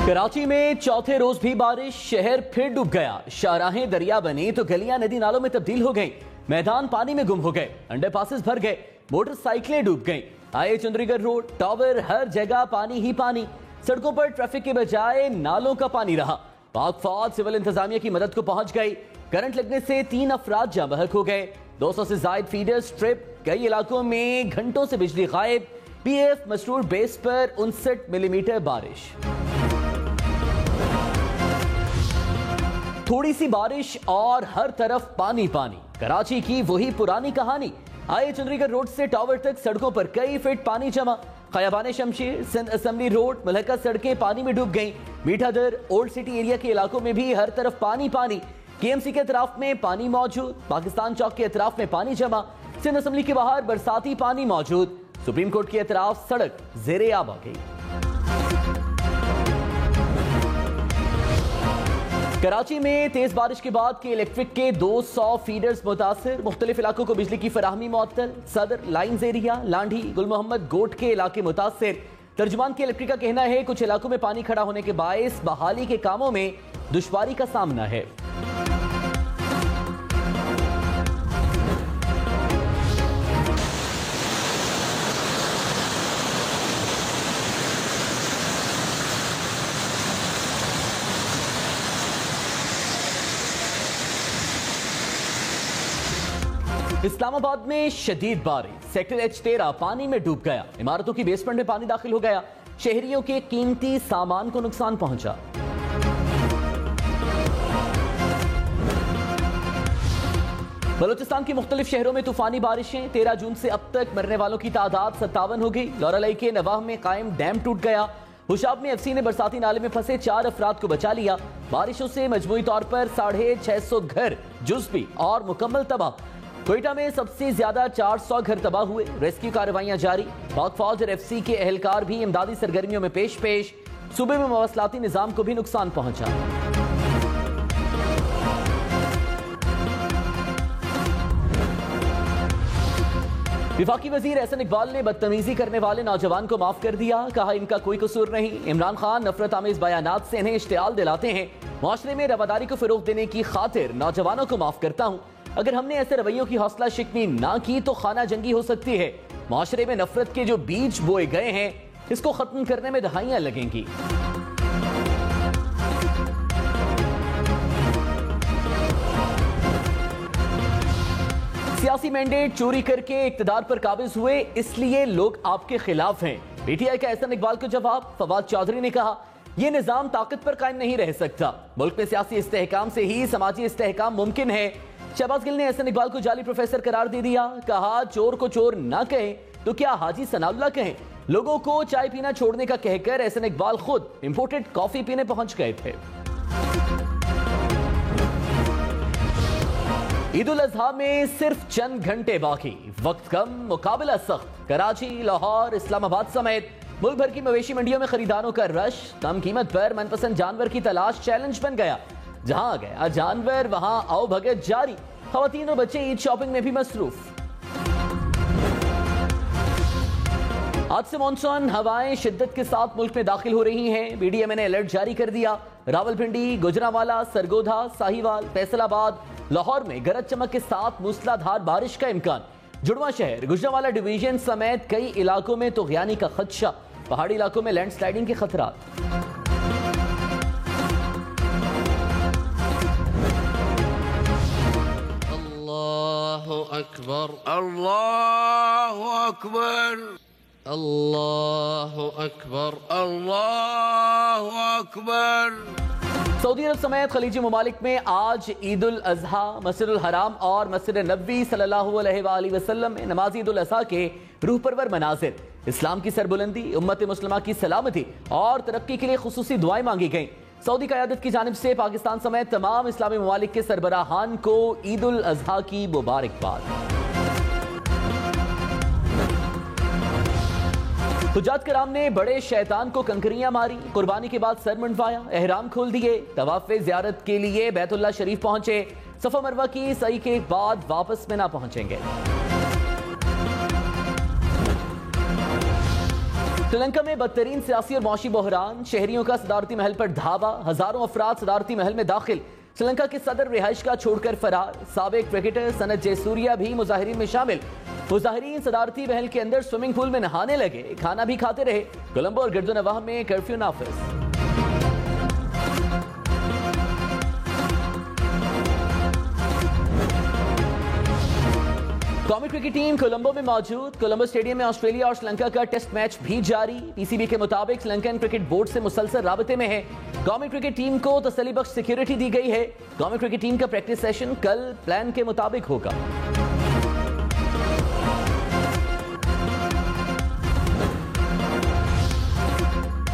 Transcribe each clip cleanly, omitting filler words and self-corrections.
कराची में चौथे रोज भी बारिश, शहर फिर डूब गया। शाहराहें दरिया बनी तो गलियां नदी नालों में तब्दील हो गईं, मैदान पानी में गुम हो गए, अंडरपासेस भर गए, मोटरसाइकिलें डूब गईं। आए चंद्रीगढ़ रोड, टावर, हर जगह पानी ही पानी। सड़कों पर ट्रैफिक के बजाय नालों का पानी रहा। पाक फौज सिविल इंतजामिया की मदद को पहुंच गई। करंट लगने से 3 अफराद जाँ बहक हो गए। 200 से जायद फीडर्स ट्रिप, कई इलाकों में घंटों से बिजली गायब। पीएफ मसरूर बेस पर 59 मिलीमीटर बारिश। थोड़ी सी बारिश और हर तरफ पानी पानी। कराची की वही पुरानी कहानी। आए चंद्रीगढ़ रोड से टावर तक सड़कों पर कई फीट पानी जमा। खयाबान शमशीर, सिंध असेंबली रोड, मुल्हका सड़कें पानी में डूब गईं। मीठा दर, ओल्ड सिटी एरिया के इलाकों में भी हर तरफ पानी पानी। केएमसी के अतराफ में पानी मौजूद, पाकिस्तान चौक के अतराफ में पानी जमा। सिंध असेंबली के बाहर बरसाती पानी मौजूद। सुप्रीम कोर्ट के अतराफ सड़क ज़ेरे आब आ गई। कराची में तेज बारिश के बाद के इलेक्ट्रिक के 200 फीडर्स मुतासिर। मुख्तलिफ इलाकों को बिजली की फराहमी मुअत्तल। सदर, लाइन्स एरिया, लांढी, गुल मोहम्मद, गोट के इलाके मुतासिर। तर्जुमान के इलेक्ट्रिक का कहना है कुछ इलाकों में पानी खड़ा होने के बायस बहाली के कामों में दुश्वारी का सामना है। इस्लामाबाद में शदीद बारिश, सेक्टर H13 पानी में डूब गया। इमारतों की बेसमेंट में पानी दाखिल हो गया। शहरियों के कीमती सामान को नुकसान पहुंचा। बलूचिस्तान के मुख्तलिफ शहरों में तूफानी बारिशें। 13 जून से अब तक मरने वालों की तादाद 57 हो गई। लौरालाई के नवाह में कायम डैम टूट गया। हुशाब में FC ने बरसाती नाले में फंसे 4 अफराद को बचा लिया। बारिशों से मजमूई तौर पर 650 घर जुज़वी और मुकम्मल तबाह। कोयटा में सबसे ज्यादा 400 घर तबाह हुए। रेस्क्यू कार्रवाइयां जारी। पाक फौज और FC के एहलकार भी इमदादी सरगर्मियों में पेश। सूबे में मवासलाती निजाम को भी नुकसान पहुंचा। विफाकी वजीर एहसन इकबाल ने बदतमीजी करने वाले नौजवान को माफ कर दिया। कहा इनका कोई कसूर नहीं। इमरान खान नफरत आमेज बयानात से इन्हें इश्तियाल दिलाते हैं। मुआशरे में रवादारी को फिरोग देने की खातिर नौजवानों को माफ करता हूं। अगर हमने ऐसे रवैयों की हौसला शिकनी ना की तो खाना जंगी हो सकती है। मुआशरे में नफरत के जो बीज बोए गए हैं इसको खत्म करने में दहाइयां लगेंगी। सियासी मैंडेट चोरी करके इक्तदार पर काबिज हुए, इसलिए लोग आपके खिलाफ हैं। PTI का एहसन इकबाल को जवाब। फवाद चौधरी ने कहा यह निजाम ताकत पर कायम नहीं रह सकता। मुल्क में सियासी इस्तेहकाम से ही समाजी इस्तेहकाम मुमकिन है। शहबाज गिल ने एहसन इकबाल को जाली प्रोफेसर करार दे दिया। कहा चोर को चोर ना कहें तो क्या हाजी सनाउल्लाह कहें। लोगों को चाय पीना छोड़ने का कहकर एहसन इकबाल खुद इंपोर्टेड कॉफी पीने पहुंच गए थे। ईद उल अजहा में सिर्फ चंद घंटे बाकी, वक्त कम, मुकाबला सख्त। कराची, लाहौर, इस्लामाबाद समेत मुल्क भर की मवेशी मंडियों में खरीदारों का रश। कम कीमत पर मनपसंद जानवर की तलाश चैलेंज बन गया। जहां गया जानवर वहां आओ भगत जारी। खवातीन और बच्चे ईद शॉपिंग में भी मसरूफ। आज से मॉनसून हवाएं शिद्दत के साथ मुल्क में दाखिल हो रही हैं। BDMA ने अलर्ट जारी कर दिया। रावलपिंडी, गुजरांवाला, सरगोधा, साहिवाल, फैसलाबाद, लाहौर में गरज चमक के साथ मूसलाधार बारिश का इम्कान। जुड़वा शहर, गुजरांवाला डिवीजन समेत कई इलाकों में तुग़यानी का खदशा। पहाड़ी इलाकों में लैंडस्लाइडिंग के खतरात। अल्लाहु अकबर, अल्लाहु अकबर, अल्लाहु अकबर, अल्लाहु अकबर। सऊदी अरब समेत खलीजी ममालिक में आज ईद उल अजहा मस्जिदुल हराम और मस्जिद नबवी सल्लल्लाहु अलैहि वसल्लम में नमाज ईद उल अजहा के रूह परवर मनाजिर। इस्लाम की सरबुलंदी, उम्मत मुस्लिमा की सलामती और तरक्की के लिए खुसूसी दुआएं मांगी गईं। सऊदी क़यादत की जानिब से पाकिस्तान समेत तमाम इस्लामी ममालिक के सरबराहान को ईद उल अजहा की मुबारकबाद। हुज्जात कराम ने बड़े शैतान को कंकरियां मारी। कुर्बानी के बाद सर मुंडवाया, एहराम खोल दिए। तवाफ़े ज़ियारत के लिए बैतुल्लाह शरीफ पहुंचे। सफ़ा मरवा की सई के बाद वापस मिना पहुंचेंगे। श्रीलंका में बदतरीन सियासी और मौशी बहरान, शहरियों का सदारती महल पर धावा, हजारों अफराद सदारती महल में दाखिल। श्रीलंका के सदर रिहाइश का छोड़कर फरार। साबिक क्रिकेटर सनत जयसूर्या भी मुजाहिरीन में शामिल। मुजाहिरीन सदारती महल के अंदर स्विमिंग पूल में नहाने लगे, खाना भी खाते रहे। कोलंबो और गिरदोनवाह में कर्फ्यू नाफिज। कौमी क्रिकेट टीम कोलंबो में मौजूद। कोलंबो स्टेडियम में ऑस्ट्रेलिया और श्रीलंका का टेस्ट मैच भी जारी। पीसीबी के मुताबिक श्रीलंकन क्रिकेट बोर्ड से मुसलसल राबते में है। कौमी क्रिकेट टीम को तसल्ली बख्श सिक्योरिटी दी गई है। कौमी क्रिकेट टीम का प्रैक्टिस सेशन कल प्लान के मुताबिक होगा।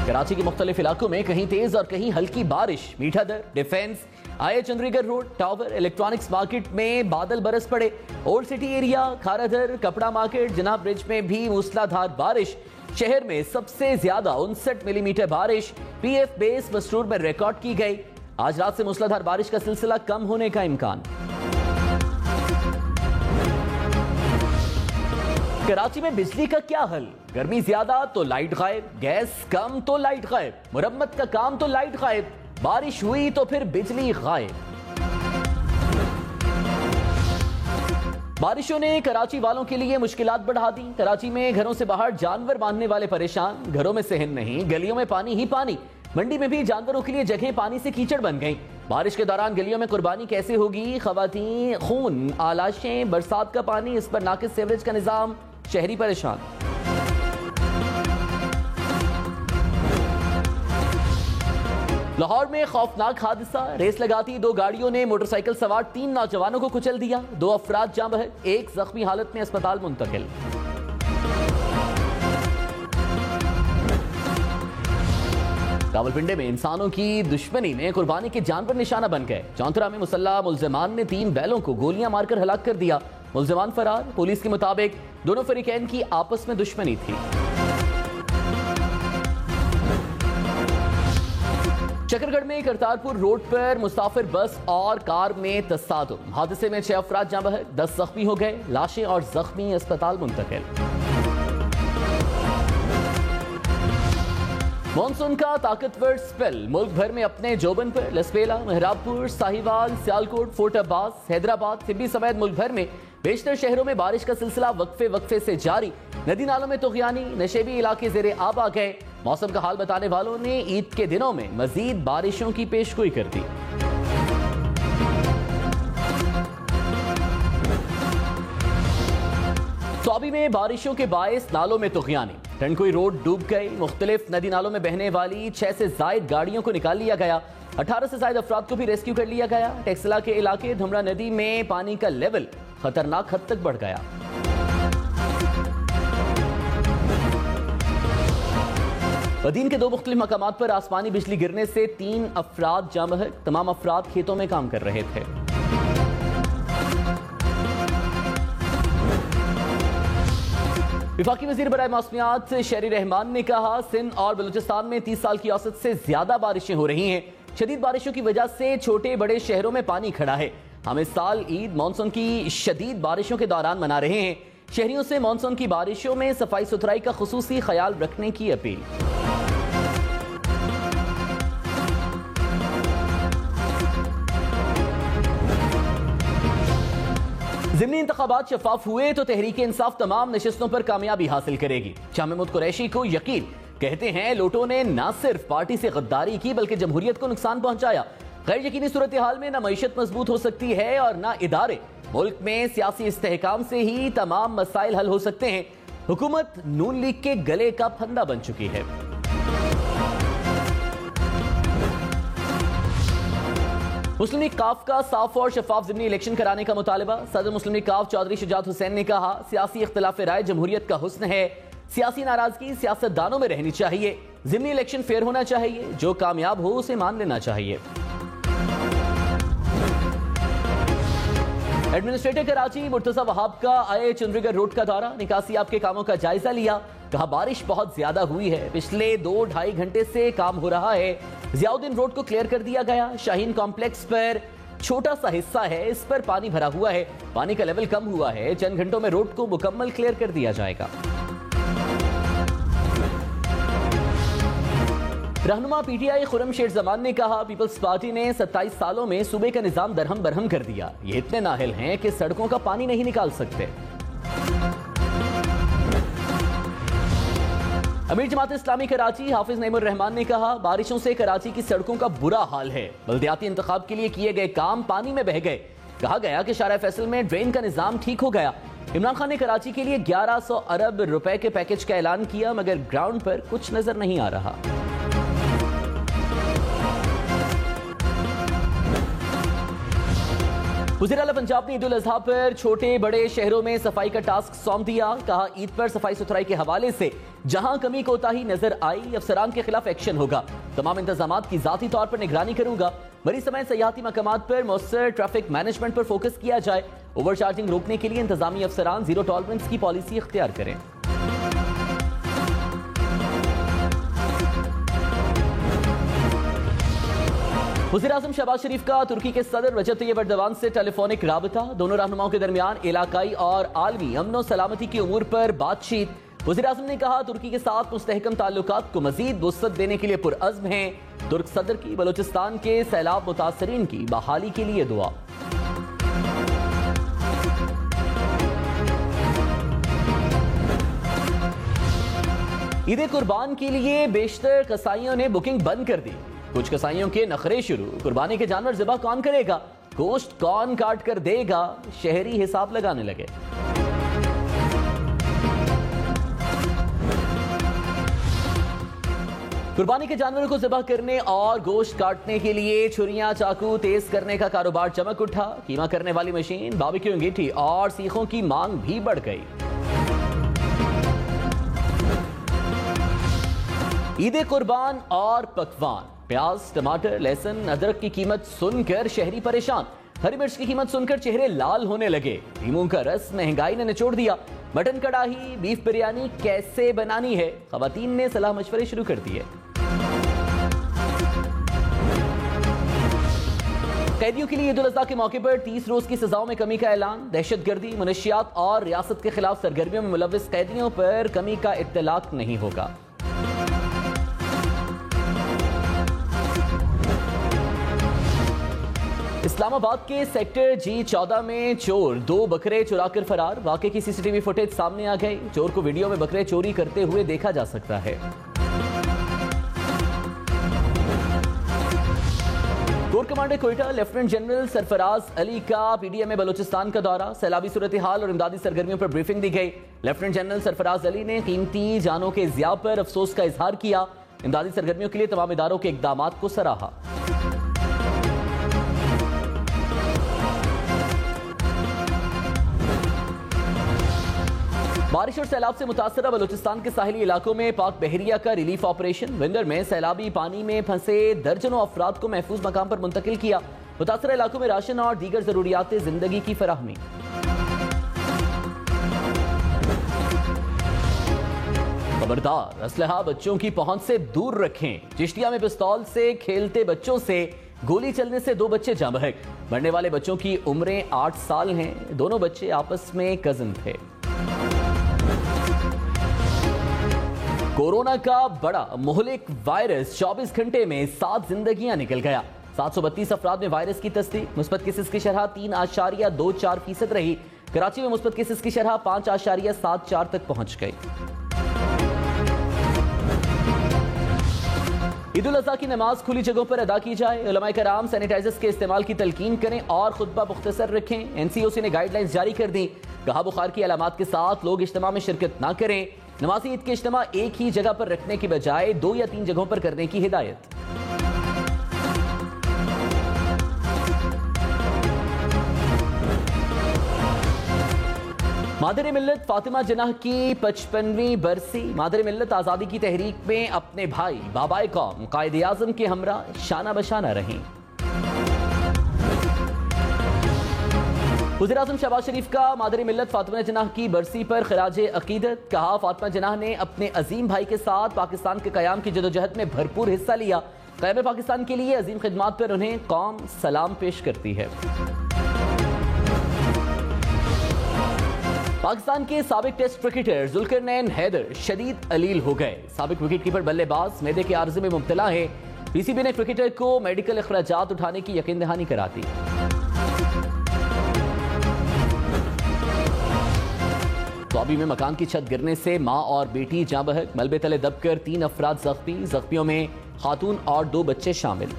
कराची के मुख्तलिफ इलाकों में कहीं तेज और कहीं हल्की बारिश। मीठा दर, डिफेंस, आए Chandigarh road, tower, electronics market में बादल बरस पड़े। ओल्ड सिटी एरिया, खारादर, कपड़ा मार्केट, जनाब ब्रिज में भी मूसलाधार बारिश। शहर में सबसे ज्यादा 59 मिलीमीटर बारिश पीएफ बेस मसरूर में रिकॉर्ड की गई। आज रात से मूसलाधार बारिश का सिलसिला कम होने का इम्कान। कराची में बिजली का क्या हल? गर्मी ज्यादा तो लाइट गायब, गैस कम तो लाइट गायब, मुरम्मत का काम तो लाइट गायब, बारिश हुई तो फिर बिजली गायब। बारिशों ने कराची वालों के लिए मुश्किलात बढ़ा दी। कराची में घरों से बाहर जानवर बांधने वाले परेशान। घरों में सहन नहीं, गलियों में पानी ही पानी। मंडी में भी जानवरों के लिए जगह पानी से कीचड़ बन गई। बारिश के दौरान गलियों में कुर्बानी कैसे होगी? खवातीन, खून, आलाशें, बरसात का पानी, इस पर नाकिस सीवरेज का निजाम, शहरी परेशान। लाहौर में खौफनाक हादसा। रेस लगाती दो गाड़ियों ने मोटरसाइकिल सवार 3 नौजवानों को कुचल दिया। 2 अफराद जाँ बहक, 1 जख्मी हालत में अस्पताल मुंतकिल। रावलपिंडी में इंसानों की दुश्मनी में कुर्बानी के जानवर निशाना बन गए। चौंतरा में मुसल्ला मुल्जिमान ने 3 बैलों को गोलियां मारकर हलाक कर दिया। मुल्जिमान फरार। पुलिस के मुताबिक दोनों फरीकैन की आपस में दुश्मनी थी। चकरगढ़ में करतारपुर रोड पर मुसाफिर बस और कार में तसादुम। हादसे में 6 अफराद जाँ बहक, 10 जख्मी हो गए। लाशें और जख्मी अस्पताल मुंतकिल। मॉनसून का ताकतवर स्पेल मुल्क भर में अपने जोबन पर। लसपेला, मेहराबपुर, साहिवाल, सियालकोट, फोर्ट अब्बास, हैदराबाद, सिब्बी समेत मुल्क भर में बेशतर शहरों में बारिश का सिलसिला वक्फे वक्फे से जारी। नदी नालों में तुग़यानी, नशेबी इलाके ज़ेरे आब आ गए। मौसम का हाल बताने वालों ने ईद के दिनों में मजीद बारिशों की पेशगोई कर दी। सौबी में बारिशों के बायस नालों में तुग़यानी। टंडकोई रोड डूब गई। मुख्तलिफ नदी नालों में बहने वाली 6 से ज़ायद गाड़ियों को निकाल लिया गया। 18 से ज़ायद अफराद को भी रेस्क्यू कर लिया गया। टेक्सला के इलाके धुमरा नदी में पानी का लेवल खतरनाक हद तक बढ़ गया। बदीन के 2 मुख्तलिफ मकामात पर आसमानी बिजली गिरने से 3 अफराद जाँ बहक। तमाम अफराद खेतों में काम कर रहे थे। विफाकी वज़ीर बराए मौसमियात शहरी रहमान ने कहा, सिंध और बलूचिस्तान में 30 साल की औसत से ज्यादा बारिशें हो रही हैं। शदीद बारिशों की वजह से छोटे बड़े शहरों में पानी खड़ा है। हम इस साल ईद मानसून की शदीद बारिशों के दौरान मना रहे हैं। शहरियों से मानसून की बारिशों में सफाई सुथराई का खुसूसी ख्याल रखने की अपील। ज़िमनी इंतखाबात शफाफ हुए तो तहरीक इंसाफ तमाम नशिस्तों पर कामयाबी हासिल करेगी। शाह महमूद कुरैशी को यकीन। कहते हैं, लोटों ने न सिर्फ पार्टी से गद्दारी की बल्कि जमहूरियत को नुकसान पहुंचाया। गैर यकीनी सूरत हाल में न मईशत मजबूत हो सकती है और न इदारे। मुल्क में सियासी इस्तेहकाम से ही तमाम मसाइल हल हो सकते हैं। हुकूमत नून लीग के गले का फंदा बन चुकी है। मुस्लिम लीग काफ का साफ और शफाफ ज़िमनी इलेक्शन कराने का मुतालबा। सदर मुस्लिम लीग काफ चौधरी शुजात हुसैन ने कहा, सियासी इख्तिलाफ राय जमहूरियत का हुस्न है। सियासी नाराजगी सियासतदानों में रहनी चाहिए। ज़िमनी इलेक्शन फेयर होना चाहिए। जो कामयाब हो उसे मान लेना चाहिए। एडमिनिस्ट्रेटर कराची मुर्तजा वहाब का आए चंद्रीगढ़ रोड का दौरा। निकासी आपके कामों का जायजा लिया। कहा, बारिश बहुत ज्यादा हुई है। पिछले 2-2.5 घंटे से काम हो रहा है। जियाउद्दीन रोड को क्लियर कर दिया गया। शाहीन कॉम्प्लेक्स पर छोटा सा हिस्सा है, इस पर पानी भरा हुआ है। पानी का लेवल कम हुआ है। चंद घंटों में रोड को मुकम्मल क्लियर कर दिया जाएगा। रहनुमा पीटीआई खुर्रमशेर जमान ने कहा, पीपल्स पार्टी ने 27 सालों में सूबे का निजाम दरहम बरहम कर दिया। ये इतने नाहिल हैं कि सड़कों का पानी नहीं निकाल सकते। अमीर जमात इस्लामी कराची हाफिज नईमुर रहमान ने कहा, बारिशों से कराची की सड़कों का बुरा हाल है। बल्दियाती इंतखाब के लिए किए गए काम पानी में बह गए। कहा गया कि शारा फैसल में ड्रेन का निजाम ठीक हो गया। इमरान खान ने कराची के लिए 1100 अरब रुपए के पैकेज का ऐलान किया, मगर ग्राउंड पर कुछ नजर नहीं आ रहा। वज़ीर आला पंजाब ने ईद उल अज़हा पर छोटे बड़े शहरों में सफाई का टास्क सौंप दिया। कहा, ईद पर सफाई सुथराई के हवाले से जहां कमी कोताही नजर आई, अफसरान के खिलाफ एक्शन होगा। तमाम इंतजामात की जाती तौर पर निगरानी करूंगा। बड़ी समय सयाहती मकामात पर मौसर ट्रैफिक मैनेजमेंट पर फोकस किया जाए। ओवर चार्जिंग रोकने के लिए इंतजामी अफसरान जीरो टॉलरेंस की पॉलिसी इख्तियार करें। वज़ीर आज़म शहबाज शरीफ का तुर्की के सदर रजब तैयब एर्दोगान से टेलीफोनिक राबता। दोनों रहनुमाओं के दरमियान इलाकाई और आलमी अमन सलामती की उमूर पर बातचीत। वज़ीर आज़म ने कहा, तुर्की के साथ मुस्तहकम ताल्लुकात को मजीद वुसअत देने के लिए पुरअज़्म हैं। तुर्क सदर की बलोचिस्तान के सैलाब मुतासरीन की बहाली के लिए दुआ। ईद कुर्बान के लिए बेशतर कसाईयों ने बुकिंग बंद कर दी। कुछ कसाईयों के नखरे शुरू। कुर्बानी के जानवर ज़िबा कौन करेगा, गोश्त कौन काट कर देगा, शहरी हिसाब लगाने लगे। कुर्बानी के जानवरों को ज़िबा करने और गोश्त काटने के लिए छुरियां चाकू तेज करने का कारोबार चमक उठा। कीमा करने वाली मशीन, बारबेक्यू अंगीठी और सीखों की मांग भी बढ़ गई। ईद कुर्बान और पकवान, प्याज टमाटर लहसुन अदरक की कीमत सुनकर शहरी परेशान। हरी मिर्च की कीमत सुनकर चेहरे लाल होने लगे। नींबू का रस महंगाई ने निचोड़ दिया। मटन कड़ाही बीफ बिरयानी कैसे बनानी है, खवातीन ने सलाह मशवरे शुरू कर दिए। कैदियों के लिए ईद उल अज़हा के मौके पर 30 रोज की सजाओं में कमी का ऐलान। दहशतगर्दी मुनशियात और रियासत के खिलाफ सरगर्मियों में मुलव्विस कैदियों पर कमी का इत्तलाक नहीं होगा। इस्लामाबाद के सेक्टर G14 में चोर 2 बकरे चुराकर फरार। वाकई की सीसीटीवी फुटेज सामने आ गई। चोर को वीडियो में बकरे चोरी करते हुए देखा जा सकता है। Core commander Quetta lieutenant general Sarfaraz Ali का पीडीएम में बलोचिस्तान का दौरा। सैलाबी सूरत हाल और इमदादी सरगर्मियों पर ब्रीफिंग दी गई। लेफ्टिनेंट जनरल सरफराज अली ने कीमती जानों के ज़िया पर अफसोस का इजहार किया। इमदादी सरगर्मियों के लिए तमाम इदारों के इकदामात को सराहा। बारिश और सैलाब से मुतासरा बलूचिस्तान के साहिली इलाकों में पाक बहरिया का रिलीफ ऑपरेशन। विंदर में सैलाबी पानी में फंसे दर्जनों अफराद को महफूज मकाम पर मुंतकिल किया। मुतासरा इलाकों में राशन और दीगर जरूरियात जिंदगी की फराहमी। खबरदार, असलहा बच्चों की पहुंच से दूर रखें। चिश्तिया में पिस्तौल से खेलते बच्चों से गोली चलने से 2 बच्चे जाँ बहक। मरने वाले बच्चों की उम्रें 8 साल हैं। दोनों बच्चे आपस में कजिन थे। कोरोना का बड़ा मुहलिक वायरस 24 घंटे में 7 जिंदगियां निकल गया। 732 अफराद में वायरस की तस्दीक। मुस्बत केसेस की शरह 3.24% रही। कराची में मुस्बत केसेस की शरह 5.74 तक पहुंच गई। ईद उल अज़हा की नमाज खुली जगहों पर अदा की जाए। उलमाए कराम सैनिटाइजर्स के इस्तेमाल की तलकीन करें और खुतबा मुख्तसर रखें। एनसीओसी ने गाइडलाइंस जारी कर दी। कहा, बुखार की अलामात के साथ लोग इज्तिमा में शिरकत ना करें। नमाजी ईद के इज्तिमा एक ही जगह पर रखने की बजाय 2 या 3 जगहों पर करने की हिदायत। मादर मिल्लत फातिमा जनाह की 55वीं बरसी। मादर मिल्लत आज़ादी की तहरीक में अपने भाई बाबाए कौम कायदे आज़म के हमरा शाना बशाना रहीं। वज़ीर आज़म शहबाज शरीफ का मादर मिल्लत फातिमा जनाह की बरसी पर खिराज अकीदत। कहा, फातिमा जनाह ने अपने अजीम भाई के साथ पाकिस्तान के क़याम की जदोजहद में भरपूर हिस्सा लिया। क़याम पाकिस्तान के लिए अजीम खिदमात पर उन्हें कौम सलाम पेश करती है। पाकिस्तान के साबिक टेस्ट क्रिकेटर जुल्करनैन हैदर शदीद अलील हो गए। साबिक विकेटकीपर बल्लेबाज मैदे के आर्जे में मुब्तला है। पीसीबी ने क्रिकेटर को मेडिकल अखराजात उठाने की यकीन दहानी करा दी। तौबी में मकान की छत गिरने से मां और बेटी जाँ बहक, मलबे तले दबकर 3 अफराद जख्मी। जख्मियों में खातून और 2 बच्चे शामिल।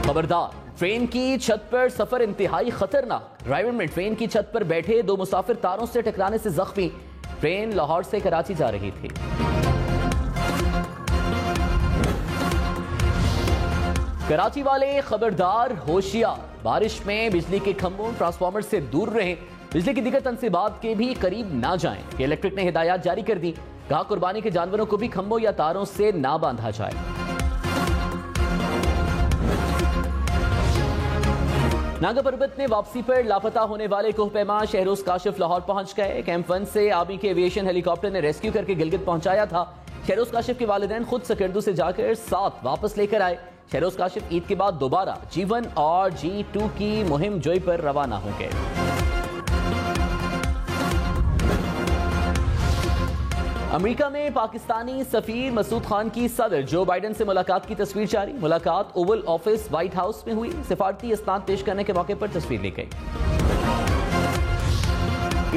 खबरदार, ट्रेन की छत पर सफर इंतहाई खतरनाक। ड्राइवर में ट्रेन की छत पर बैठे 2 मुसाफिर तारों से टकराने से जख्मी। ट्रेन लाहौर से कराची जा रही थी। कराची वाले खबरदार, होशियार। बारिश में बिजली के खंभों ट्रांसफार्मर से दूर रहें। बिजली की दिक्कत तंसीबात के भी करीब ना जाएं। इलेक्ट्रिक ने हिदायत जारी कर दी। कहा कुर्बानी के जानवरों को भी खंभों या तारों से ना बांधा जाए। नागा पर्वत में वापसी पर लापता होने वाले कोहपैमा शहरोज काशिफ लाहौर पहुंच गए। कैंप 1 से आर्मी के एविएशन हेलीकॉप्टर ने रेस्क्यू करके गिलगित पहुंचाया था। शहरोज काशिफ के वालिदैन खुद सकर्दू से जाकर 7 वापस लेकर आए। शहरोज काशिफ ईद के बाद दोबारा G1 और G2 की मुहिम जोई पर रवाना होंगे। अमेरिका में पाकिस्तानी सफीर मसूद खान की सदर जो बाइडेन से मुलाकात की तस्वीर जारी। मुलाकात ओवल ऑफिस व्हाइट हाउस में हुई। सिफारती इस्नाद पेश करने के मौके पर तस्वीर ली गई।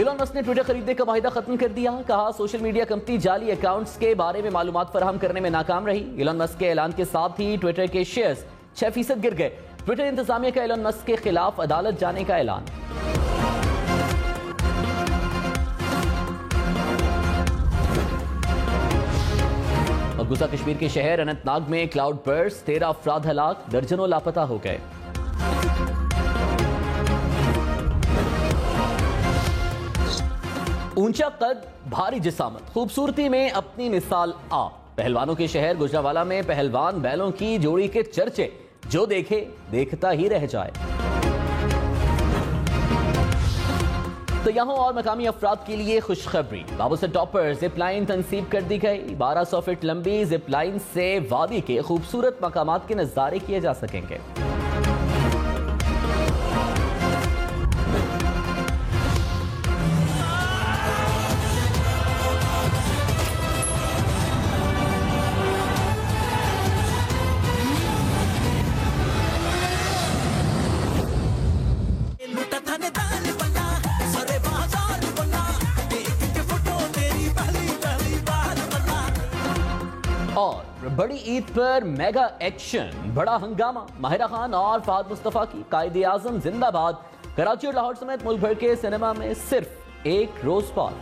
इलॉन मस्क ने ट्विटर खरीदने का माहिदा खत्म कर दिया। कहा सोशल मीडिया कंपनी जाली अकाउंट्स के बारे में मालूमात फराहम करने में नाकाम रही। इलॉन मस्क के ऐलान के साथ ही ट्विटर के शेयर्स 6% गिर गए। ट्विटर इंतजामिया का इलॉन मस्क के खिलाफ अदालत जाने का ऐलान। मकबूजा कश्मीर के शहर अनंतनाग में क्लाउड बर्स्ट, 13 अफराद हलाक, दर्जनों लापता हो गए। ऊंचा कद, भारी जिसामत, खूबसूरती में अपनी मिसाल आप। पहलवानों के शहर गुजरावाला में पहलवान बैलों की जोड़ी के चर्चे, जो देखे देखता ही रह जाए। तो यहाँ और मकामी अफराद के लिए खुशखबरी। बाबू से टॉपर जिप लाइन तंसीब कर दी गई। 1200 फीट लंबी जिप लाइन से वादी के खूबसूरत मकामात के नजारे किए जा सकेंगे। और बड़ी ईद पर मेगा एक्शन, बड़ा हंगामा। माहिरा खान और फहद मुस्तफा की कायदे आजम जिंदाबाद। कराची और लाहौर समेत मुल्क भर के सिनेमा में सिर्फ एक रोज बाद।